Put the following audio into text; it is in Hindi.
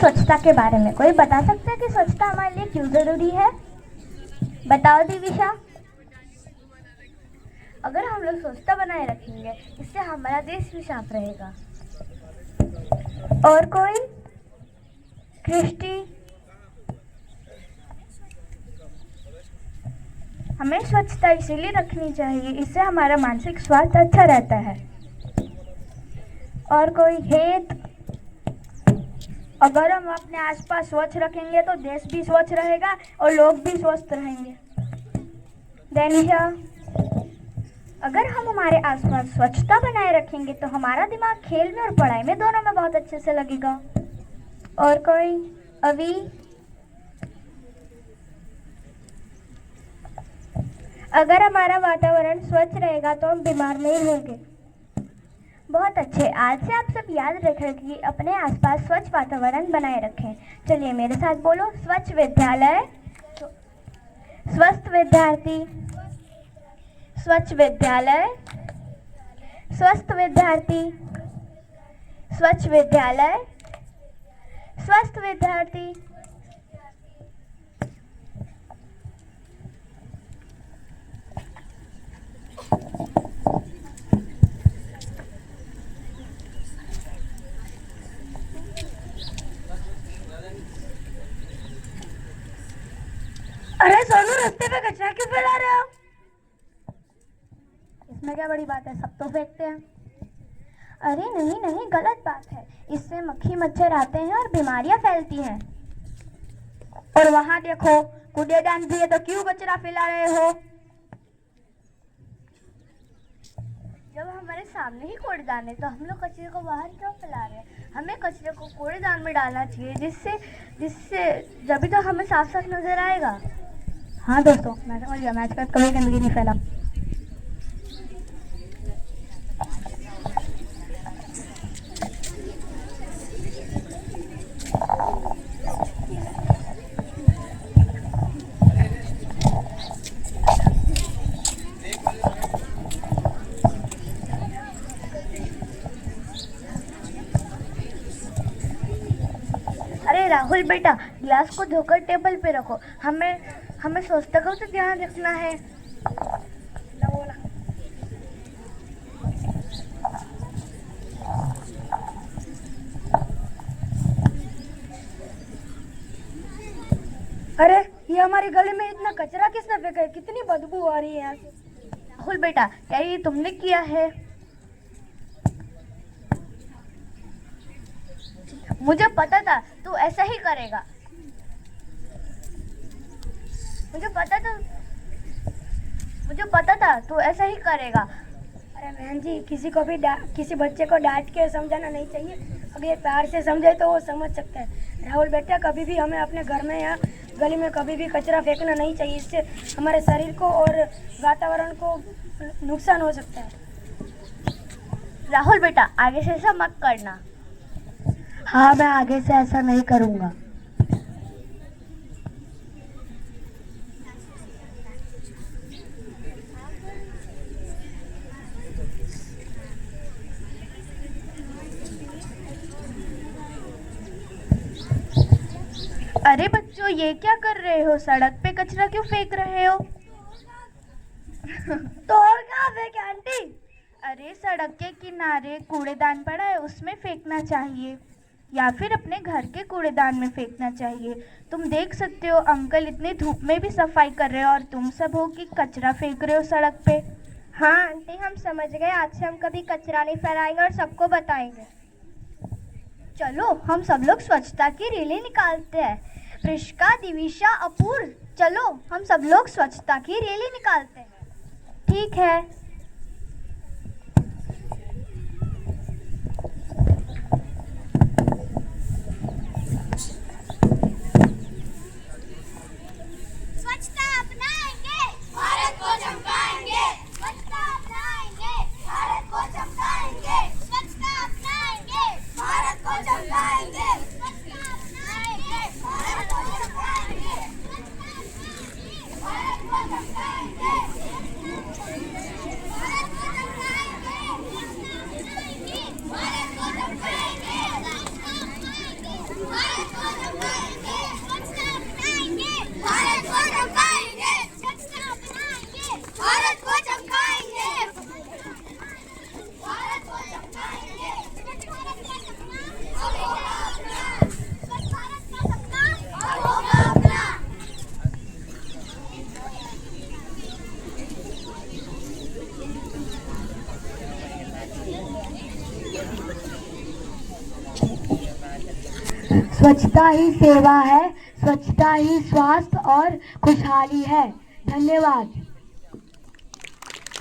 स्वच्छता के बारे में। कोई बता सकता है कि स्वच्छता हमारे लिए क्यों जरूरी है? बताओ दिविशा। अगर हम लोग स्वच्छता बनाए रखेंगे, इससे हमारा देश भी साफ रहेगा। और कोई? कृष्टि। हमें स्वच्छता इसीलिए रखनी चाहिए, इससे हमारा मानसिक स्वास्थ्य अच्छा रहता है। और कोई? हेत। अगर हम अपने आसपास स्वच्छ रखेंगे तो देश भी स्वच्छ रहेगा और लोग भी स्वस्थ रहेंगे। दैनिशा। अगर हम हमारे आसपास स्वच्छता बनाए रखेंगे तो हमारा दिमाग खेल में और पढ़ाई में दोनों में बहुत अच्छे से लगेगा। और कोई? अभी। अगर हमारा वातावरण स्वच्छ रहेगा तो हम बीमार नहीं होंगे। बहुत अच्छे। आज से आप सब याद रखें कि अपने आसपास स्वच्छ वातावरण बनाए रखें। चलिए मेरे साथ बोलो। स्वच्छ विद्यालय, स्वस्थ विद्यार्थी, स्वच्छ विद्यालय, स्वस्थ विद्यार्थी, स्वच्छ विद्यालय, स्वस्थ विद्यार्थी। अरे सोनू, रास्ते पे कचरा क्यों फैला रहे हो? इसमें क्या बड़ी बात है, सब तो फेंकते हैं। अरे नहीं नहीं, गलत बात है। इससे मक्खी मच्छर आते हैं और बीमारियां फैलती हैं। और वहां देखो, कूड़ेदान भी है तो क्यों कचरा फैला रहे हो? जब हमारे सामने ही कूड़ेदान है तो हम लोग कचरे को बाहर क्यों फैला रहे हैं? हमें कचरे को कूड़ेदान में डालना चाहिए, जिससे जब तो हमें साफ साफ नजर आएगा। हाँ दोस्तों, मैं समझ गया। मैं आजकल कभी गंदगी नहीं फैला। अरे राहुल बेटा, गिलास को धोकर टेबल पे रखो। हमें स्वच्छता का तो ध्यान रखना है। अरे ये हमारी गली में इतना कचरा किसने फेंका है? कितनी बदबू आ रही है यहाँ से। राहुल बेटा, क्या ये तुमने किया है? मुझे पता था तू ऐसा ही करेगा। मुझे पता था तू ऐसा ही करेगा। अरे बहन जी, किसी बच्चे को डांट के समझाना नहीं चाहिए। अगर प्यार से समझे तो वो समझ सकता है। राहुल बेटा, कभी भी हमें अपने घर में या गली में कभी भी कचरा फेंकना नहीं चाहिए। इससे हमारे शरीर को और वातावरण को नुकसान हो सकता है। राहुल बेटा, आगे से ऐसा मत करना। हाँ, मैं आगे से ऐसा नहीं करूँगा। अरे बच्चों, ये क्या कर रहे हो? सड़क पे कचरा क्यों फेंक रहे हो? तो और कहाँ फेंके आंटी? अरे सड़क के किनारे कूड़ेदान पड़ा है, उसमें फेंकना चाहिए, या फिर अपने घर के कूड़ेदान में फेंकना चाहिए। तुम देख सकते हो अंकल इतनी धूप में भी सफाई कर रहे हो और तुम सब हो कि कचरा फेंक रहे हो सड़क पे। हाँ आंटी, हम समझ गए। आज से हम कभी कचरा नहीं फैलाएंगे और सबको बताएंगे। चलो हम सब लोग स्वच्छता की रैली निकालते हैं। प्रिश्का, दिविशा, अपूर्व, चलो हम सब लोग स्वच्छता की रैली निकालते हैं। ठीक है। स्वच्छता अपनाएंगे, भारत को चमकाएंगे। स्वच्छता अपनाएंगे, भारत को चमकाएंगे। स्वच्छता अपनाएंगे, भारत को चमकाएंगे। स्वच्छता अपनाएंगे, भारत को चमकाएंगे। स्वच्छता अपनाएंगे, भारत को चमकाएंगे। स्वच्छता ही सेवा है, स्वच्छता ही स्वास्थ्य और खुशहाली है। धन्यवाद।